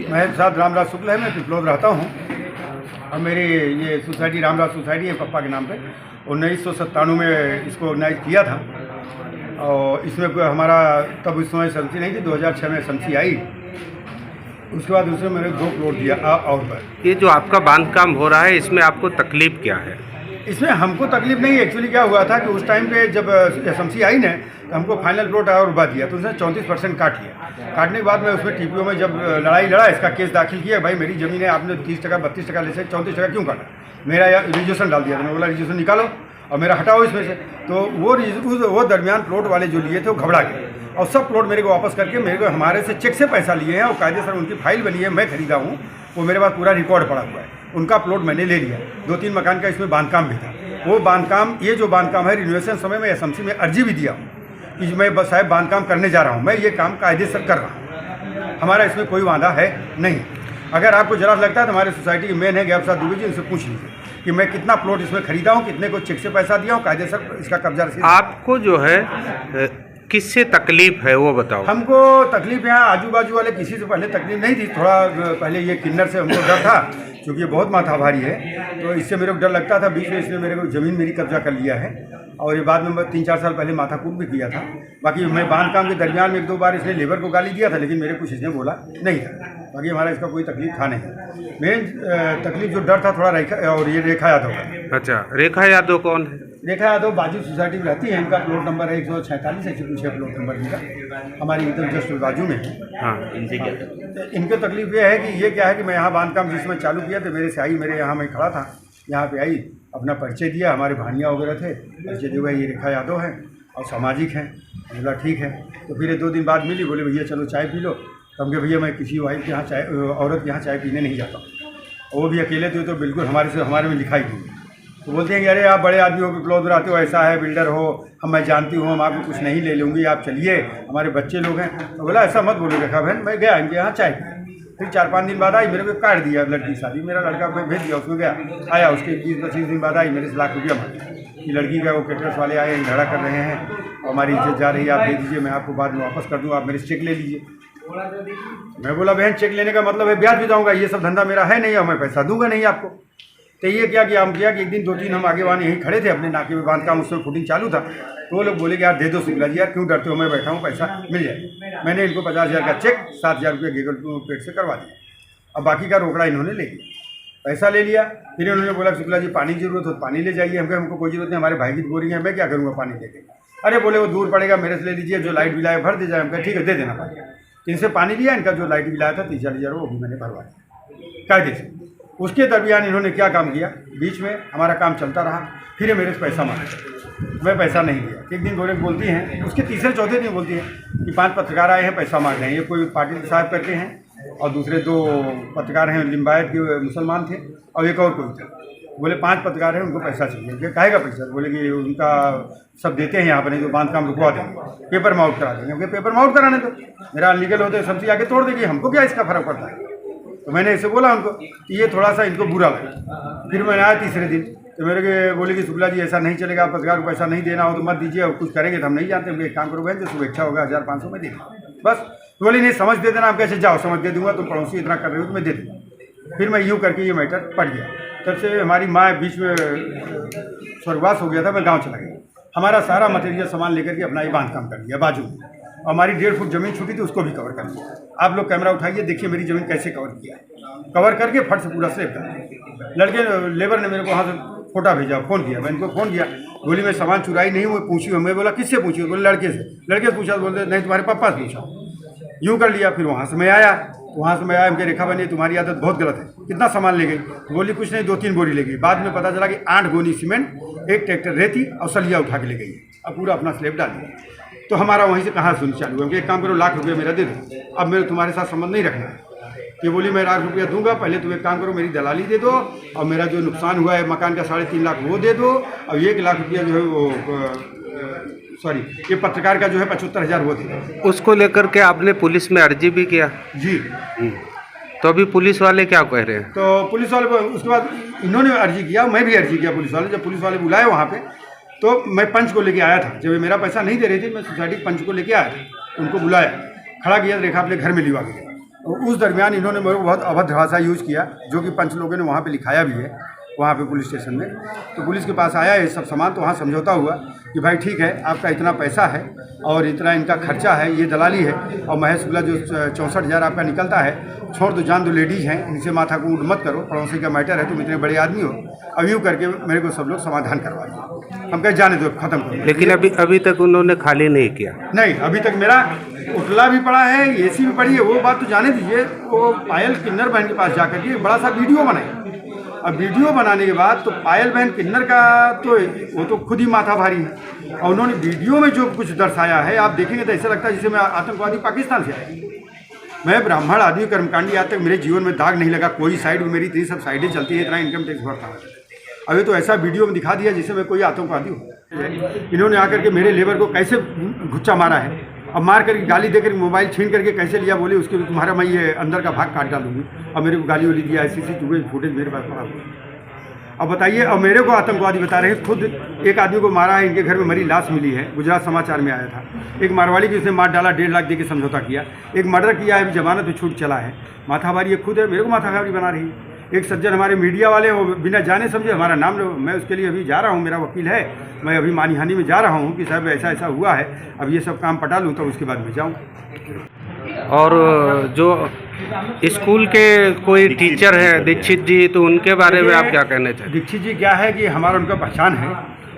मैं साथ रामराज शुक्ल है, मैं पिपलोद रहता हूँ और मेरी ये सोसाइटी रामराज सोसाइटी है पापा के नाम पे 1997 में इसको ऑर्गेनाइज किया था और इसमें हमारा तब उस समय एसएमसी नहीं थी, 2006 में एसएमसी आई। उसके बाद उसने मेरे 2 प्लॉट दिया और पर। ये जो आपका बांधकाम हो रहा है इसमें आपको तकलीफ क्या है? इसमें हमको तकलीफ नहीं है। एक्चुअली क्या हुआ था कि उस टाइम पे जब एसएमसी आई ने तो हमको फाइनल प्लॉट और रुपा दिया तो उसने 34% काट लिया। काटने के बाद में उसमें टीपीओ में जब लड़ाई लड़ा, इसका केस दाखिल किया, भाई मेरी ज़मीन है, आपने 30% 32% ले से 34% क्यों काटा? मेरा रजिस्ट्रेशन डाल दिया था। मैं बोला रजिस्ट्रेशन निकालो और मेरा हटाओ इसमें से। तो वो दरमियान प्लॉट वाले जो लिए थे वो घबरा गए और सब प्लॉट मेरे को वापस करके मेरे को हमारे से चेक से पैसा लिए हैं और कायदेसर उनकी फाइल बनी है, मैं खरीदा हूँ, वो मेरे पास पूरा रिकॉर्ड पड़ा हुआ है। उनका प्लॉट मैंने ले लिया। 2-3 मकान का इसमें बांधकाम भी था। वो बांधकाम, ये जो बांधकाम है रिनोवेशन समय में एसएमसी में अर्जी भी दिया हूँ कि मैं बस साहब बांधकाम करने जा रहा हूँ, मैं ये काम कायदेसर कर रहा हूँ, हमारा इसमें कोई वादा है नहीं। अगर आपको जरा लगता है तो हमारे सोसाइटी के मेन है गैप साहब दुबे जी, उनसे पूछ लीजिए कि मैं कितना प्लॉट इसमें खरीदा हूँ, कितने को चेक से पैसा दिया हूँ, कायदेसर इसका कब्जा रसीद। आपको जो है किससे तकलीफ है वो बताओ। हमको तकलीफ यहाँ आजू बाजू वाले किसी से पहले तकलीफ नहीं थी। थोड़ा पहले ये किन्नर से हमको डर था क्योंकि ये बहुत माथा भारी है, तो इससे मेरे को डर लगता था। बीच में इसने मेरे को ज़मीन मेरी कब्जा कर लिया है और ये बाद में 3-4 साल पहले माथा कूट भी किया था। बाकी मैं बांधकाम के दरमियान में 1-2 बार इसने लेबर को गाली दिया था, लेकिन मेरे कुछ इसने बोला नहीं था। बाकी हमारा इसका कोई तकलीफ था नहीं। मेन तकलीफ जो डर था थोड़ा रेखा, और ये रेखा यादव का। अच्छा, रेखा यादव कौन है? रेखा यादव बाजू सोसाइटी में रहती है। इनका प्लॉट नंबर है 146, 106 प्लॉट नंबर इनका, हमारी एकदम जस्ट बाजू में है। हाँ, इनके तकलीफ ये है कि ये क्या है कि मैं यहाँ बांधकाम जिसमें चालू किया तो मेरे से आई, मेरे यहाँ मैं खड़ा था, यहाँ पे आई, अपना परिचय दिया, हमारे भानिया वगैरह थे, परिचय दिया ये रेखा यादव है और सामाजिक हैं। बोला ठीक है। तो फिर 2 दिन बाद मिली, बोले भैया चलो चाय पी लो। तो हम कहे भैया मैं किसी वाइफ के यहाँ चाय, औरत के यहाँ चाय पीने नहीं जाता। और वो भी अकेले थे तो बिल्कुल हमारे में लिखाई थी। तो बोलते हैं कि अरे आप बड़े आदमी हो, पिपलोद में रहते हो, ऐसा है, बिल्डर हो, मैं जानती हूँ, हम आपको कुछ नहीं ले लूँगी, आप चलिए, हमारे बच्चे लोग हैं। तो बोला ऐसा मत बोलो रेखा बहन। मैं गया इनके यहाँ चाय पी। फिर 4-5 दिन बाद आई, मेरे को काट दिया लड़की की शादी। मेरा लड़का मैं भेज दिया, उसमें गया, आया, उसके 20-25 दिन बाद आई, मेरे से लाख रुपया मांगा कि लड़की का वो केटरस वाले आए, झगड़ा कर रहे हैं और हमारी इज्जत जा रही है, आप दे दीजिए, मैं आपको बाद में वापस कर दूँ, आप मेरे से चेक ले लीजिए। मैं बोला बहन चेक लेने का मतलब है ब्याज भी दूंगा, ये सब धंधा मेरा है नहीं और मैं पैसा दूंगा नहीं आपको। तो ये क्या कि हम किया कि एक दिन 2-3 हम आगे वाले यहीं खड़े थे अपने नाके में, बांधकाम उसमें फुटिंग चालू था। तो वो लोग बोले कि यार दे दो शुक्ला जी, यार क्यों डरते हो, मैं बैठा हूँ, पैसा मिल जाए। मैंने इनको 50,000 का चेक 7,000 रुपये गूगल पे से करवा दिया। अब बाकी का रोकड़ा इन्होंने ले लिया, पैसा ले लिया। फिर उन्होंने बोला शुक्ला जी पानी की जरूरत हो तो पानी ले जाइए। हमको कोई जरूरत नहीं, हमारे भाई की बोरिंग है, मैं क्या करूँगा पानी लेके। अरे बोले वो दूर पड़ेगा, मेरे से ले लीजिए, जो लाइट बिल आया भर दे जाए। हमको ठीक है दे देना पानी। इनसे पानी लिया, इनका जो लाइट बिल आया था 30,000 वो भी मैंने भरवा दिया कायदे से। उसके दरमियान इन्होंने क्या काम किया, बीच में हमारा काम चलता रहा, फिर ये मेरे से पैसा मांगा, मैं पैसा नहीं दिया। एक दिन बोलती हैं, उसके तीसरे-चौथे दिन बोलती हैं कि 5 पत्रकार आए हैं, पैसा मांग रहे हैं। ये कोई पाटिल साहब करके हैं और दूसरे 2 पत्रकार हैं, लिम्बायत के मुसलमान थे और एक और कोई था। बोले 5 पत्रकार हैं, उनको पैसा चाहिए। काहे का पैसा? बोले कि उनका सब देते हैं यहाँ पर, नहीं तो बांधकाम रुकवा देंगे, पेपर माउट करा देंगे। पेपर माउट कराने दो, मेरा अनलीगल होते सबसे आगे तोड़ देगी, हमको क्या इसका फ़र्क पड़ता है। तो मैंने ऐसे बोला उनको कि ये थोड़ा सा इनको बुरा लगा। फिर मैंने आया तीसरे दिन तो मेरे को बोले कि शुक्ला जी ऐसा नहीं चलेगा, आप पत्रकार को पैसा नहीं देना हो तो मत दीजिए, और कुछ करेंगे तो हम नहीं जानते। हम एक काम करो बहन, जो शुभेच्छा होगा 1,500 में दे दूँगा बस। तो बोली नहीं समझ दे देना। आप कैसे जाओ, समझ दे दूँगा, तुम पड़ोसी इतना कर रहे हो तो मैं दे दूँगा। फिर मैं यूँ करके ये मैटर पड़ गया। तब से हमारी माँ बीच में स्वर्गवास हो गया था, मैं गाँव चला गया। हमारा सारा मटेरियल सामान लेकर के अपना ये बांधकाम कर लिया बाजू में। और हमारी 1.5 फुट ज़मीन छूटी थी, उसको भी कवर कर लिया। आप लोग कैमरा उठाइए, देखिए मेरी ज़मीन कैसे कवर किया है। कवर करके फट से पूरा स्लेब कर दिया। लड़के लेबर ने मेरे को वहाँ से फोटा भेजा, फ़ोन किया, मैं इनको फ़ोन किया। बोली मैं सामान चुराई नहीं हूँ, पूछी हूँ। मैं बोला किससे पूछी? बोले लड़के से। लड़के से पूछा, बोलते नहीं तुम्हारे पापा से पूछा। यूँ कर लिया। फिर वहाँ से मैं आया, हमको रेखा बनी तुम्हारी आदत बहुत गलत है, कितना सामान ले गई? बोली कुछ नहीं, 2-3 बोरी ले गई। बाद में पता चला कि 8 गोनी सीमेंट, 1 ट्रैक्टर रेती और सलिया उठा के ले गई। अब पूरा अपना स्लेब डाल दिया। तो हमारा वहीं से कहाँ सुन चालू है कि एक काम करो, लाख रुपये मेरा दे दो, अब मेरे तुम्हारे साथ संबंध नहीं रखना है। ये बोली मैं लाख रुपया दूंगा, पहले तुम एक काम करो मेरी दलाली दे दो और मेरा जो नुकसान हुआ है मकान का 3.5 लाख वो दे दो, और 1 लाख रुपया जो है वो सॉरी ये पत्रकार का जो है 75,000 वो दे। उसको लेकर के आपने पुलिस में अर्जी भी किया? जी। तो अभी पुलिस वाले क्या कह रहे हैं? तो पुलिस वाले उसके बाद इन्होंने अर्जी किया, मैं भी अर्जी किया पुलिस वाले। जब पुलिस वाले बुलाए वहाँ पे तो मैं पंच को लेके आया था। जब ये मेरा पैसा नहीं दे रही थी, मैं सोसाइटी पंच को लेके आया था, उनको बुलाया, खड़ा किया, रेखा अपने घर में लिवा के गया। उस दरमियान इन्होंने मेरे को बहुत अभद्र भाषा यूज़ किया, जो कि पंच लोगों ने वहाँ पे लिखाया भी है, वहाँ पे पुलिस स्टेशन में। तो पुलिस के पास आया ये सब सामान, तो वहाँ समझौता हुआ कि भाई ठीक है, आपका इतना पैसा है और इतना इनका खर्चा है, ये दलाली है, और महेश शुक्ला जो 64,000 आपका निकलता है, छोड़ दो, जान दो, लेडीज़ हैं, इनसे माथा को ऊट मत करो, पड़ोसी का मैटर है, तुम इतने बड़े आदमी हो। अब यूँ करके मेरे को सब लोग समाधान करवा दिए। हम कहे जाने दो, ख़त्म करो। लेकिन अभी तक उन्होंने खाली नहीं किया। नहीं, अभी तक मेरा उतला भी पड़ा है, एसी भी पड़ी है। वो बात तो जाने दीजिए, वो पायल किन्नर बहन के पास जाकर के बड़ा सा वीडियो बनाई। अब वीडियो बनाने के बाद तो पायल बहन किन्नर का तो वो तो खुद ही माथा भारी है, और उन्होंने वीडियो में जो कुछ दर्शाया है, आप देखेंगे तो ऐसा लगता है जैसे मैं आतंकवादी पाकिस्तान से आया। मैं ब्राह्मण आदमी, कर्मकांडी, आज तक मेरे जीवन में दाग नहीं लगा कोई साइड में, मेरी इतनी सब साइडें चलती है, इतना इनकम टैक्स भरता है। अभी तो ऐसा वीडियो में दिखा दिया जिससे मैं कोई आतंकवादी हूँ। इन्होंने आकर के मेरे लेबर को कैसे घुच्चा मारा है, अब मार करके गाली देकर मोबाइल छीन करके कैसे लिया, बोले उसके तुम्हारा मैं ये अंदर का भाग काट डालूंगी, और मेरे को गाली वाली दिया, ऐसी फुटेज मेरे पास पड़ा हुआ। अब बताइए, अब मेरे को आतंकवादी बता रहे हैं। खुद एक आदमी को मारा है, इनके घर में मरी लाश मिली है, गुजरात समाचार में आया था। एक मारवाड़ी की उसने मार डाला, 1.5 लाख दे के समझौता किया। एक मर्डर किया है, जमानत में छूट चला है। माथाभारी ये खुद है, मेरे को माथाभारी बना रही है। एक सज्जन हमारे मीडिया वाले, वो बिना जाने समझे हमारा नाम लो, मैं उसके लिए अभी जा रहा हूँ, मेरा वकील है, मैं अभी मानहानि में जा रहा हूँ कि साहब ऐसा ऐसा हुआ है, अब ये सब काम पटा लूँ तो उसके बाद मैं जाऊँ। और जो स्कूल के कोई टीचर हैं दीक्षित जी, तो उनके बारे में आप क्या कहना चाहते हैं? दीक्षित जी क्या है कि हमारा उनका पहचान है,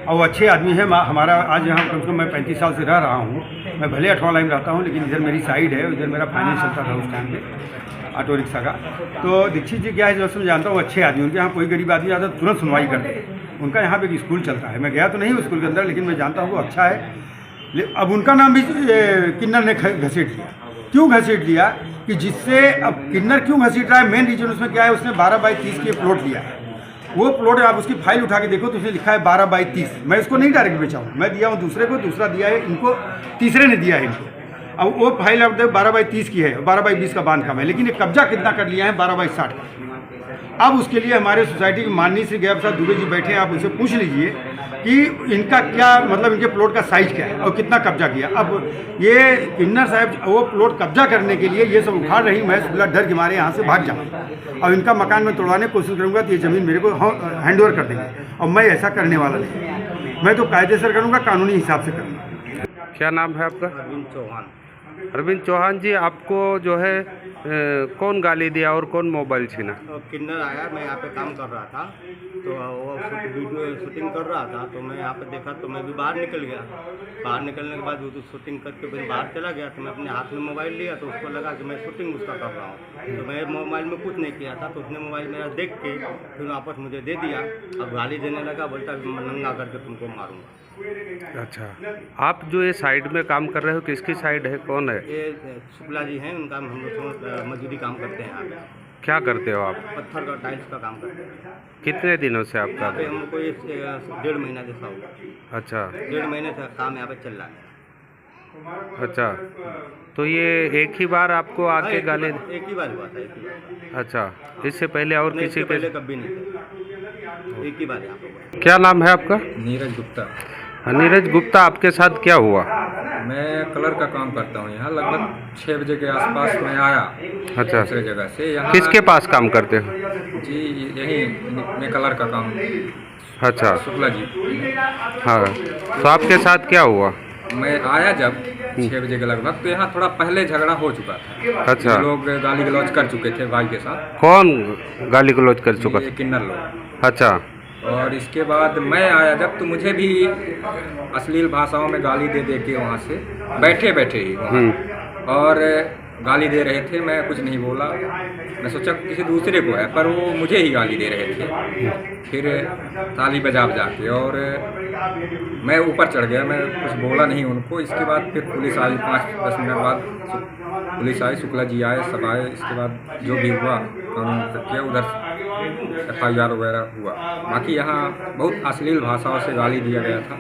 और वो अच्छे आदमी है। हमारा आज यहाँ कम से कम मैं 35 साल से रह रहा हूँ। मैं भले 8वां लाइन रहता हूँ, लेकिन इधर मेरी साइड है, इधर मेरा फाइनेंस चलता था उस टाइम पे, ऑटो रिक्शा का। तो दीक्षित जी क्या है, जो मैं जानता हूँ अच्छे आदमी, उनके यहाँ कोई गरीब आदमी आता है तुरंत सुनवाई करते हैं। उनका यहाँ पे एक स्कूल चलता है, मैं गया तो नहीं स्कूल के अंदर, लेकिन मैं जानता हूँ वो अच्छा है। अब उनका नाम भी किन्नर ने घसीट लिया। क्यों घसीट लिया कि जिससे, अब किन्नर क्यों घसीट रहा है, मेन रीजन उसमें क्या है, उसने 12/30 की प्लॉट लिया है। वो प्लॉट आप उसकी फाइल उठा के देखो तो उसने लिखा है 12/30। मैं इसको नहीं डायरेक्ट बेचा हूँ, मैं दिया हूँ दूसरे को, दूसरा दिया है इनको, तीसरे ने दिया है इनको। अब वो फाइल आप देखो 12/30 की है, 12/20 का बांध काम है, लेकिन ये कब्जा कितना कर लिया है, 12/60 का। अब उसके लिए हमारे सोसाइटी के माननीय श्री गया प्रसाद दुबे जी बैठे हैं, आप उनसे पूछ लीजिए कि इनका क्या मतलब, इनके प्लॉट का साइज क्या है और कितना कब्जा किया। अब ये किन्नर साहब वो प्लॉट कब्जा करने के लिए ये सब उखाड़ रही, मैं खुला डर के मारे यहाँ से भाग जाऊँ, और इनका मकान में तोड़वाने की कोशिश करूँगा तो ये ज़मीन मेरे को हैंड ओवर कर देंगे, और मैं ऐसा करने वाला नहीं। मैं तो कायदे से करूँगा, कानूनी हिसाब से करूँगा। क्या नाम है आपका? अरविंद चौहान। अरविंद चौहान जी, आपको जो है कौन गाली दिया और कौन मोबाइल छीना? किन्नर आया, मैं यहाँ पे काम कर रहा था, तो वो वीडियो शूटिंग कर रहा था, तो मैं यहाँ पे देखा तो मैं भी बाहर निकल गया। बाहर निकलने के बाद वो तो शूटिंग करके फिर बाहर चला गया, तो मैं अपने हाथ में मोबाइल लिया, तो उसको लगा कि मैं शूटिंग उसका कर रहा हूँ। तो मैं मोबाइल में कुछ नहीं किया था, तो उसने मोबाइल मेरा देख के फिर वापस मुझे दे दिया। अब गाली देने लगा, बोलता नंगा करके तुमको मारूंगा। अच्छा, आप जो ये साइड में काम कर रहे हो, किसकी साइड है, कौन है? ये शुक्ला जी हैं, उनका हम लोग मजदूरी काम करते हैं यहाँ पे। क्या करते हो आप? पत्थर का, टाइल्स का काम करते हैं। कितने दिनों से आप यहाँ कर पे रहे हो? हमको 1.5 महीना जैसा हुआ। अच्छा 1.5 महीने से काम यहाँ पे चल रहा है। अच्छा, तो ये एक ही बार आपको आके एक गाली? एक ही बार हुआ था, एक ही बार। अच्छा, इससे पहले और नहीं, किसी इससे पहले के? कभी नहीं थे, एक ही बार यहाँ पे हुआ। क्या नाम है आपका? नीरज गुप्ता। नीरज गुप्ता, आपके साथ क्या हुआ? मैं कलर का काम करता हूँ यहाँ। लगभग 6 बजे के आसपास मैं आया अच्छा, दूसरे जगह से यहाँ। किसके पास काम करते हो? जी यही, मैं कलर का काम। अच्छा, शुक्ला जी। हाँ, तो आपके साथ क्या हुआ? मैं आया जब 6 बजे के लगभग, तो यहाँ थोड़ा पहले झगड़ा हो चुका था। अच्छा, लोग गाली गलौज कर चुके थे भाई के साथ। कौन गाली गलौज कर चुका ये था? किन्नर लोग। अच्छा, और इसके बाद मैं आया जब, तो मुझे भी अश्लील भाषाओं में गाली दे दे के वहाँ से बैठे बैठे ही वहाँ, और गाली दे रहे थे। मैं कुछ नहीं बोला, मैं सोचा किसी दूसरे को है, पर वो मुझे ही गाली दे रहे थे। फिर ताली बजा बजा के, और मैं ऊपर चढ़ गया, मैं कुछ बोला नहीं उनको। इसके बाद फिर पुलिस आई, 5-10 मिनट बाद पुलिस आई, शुक्ला जी आए, सब आए। इसके बाद जो भी हुआ कानून किया, उधर FIR वगैरह हुआ। बाकी यहाँ बहुत अश्लील भाषाओं से गाली दिया गया था।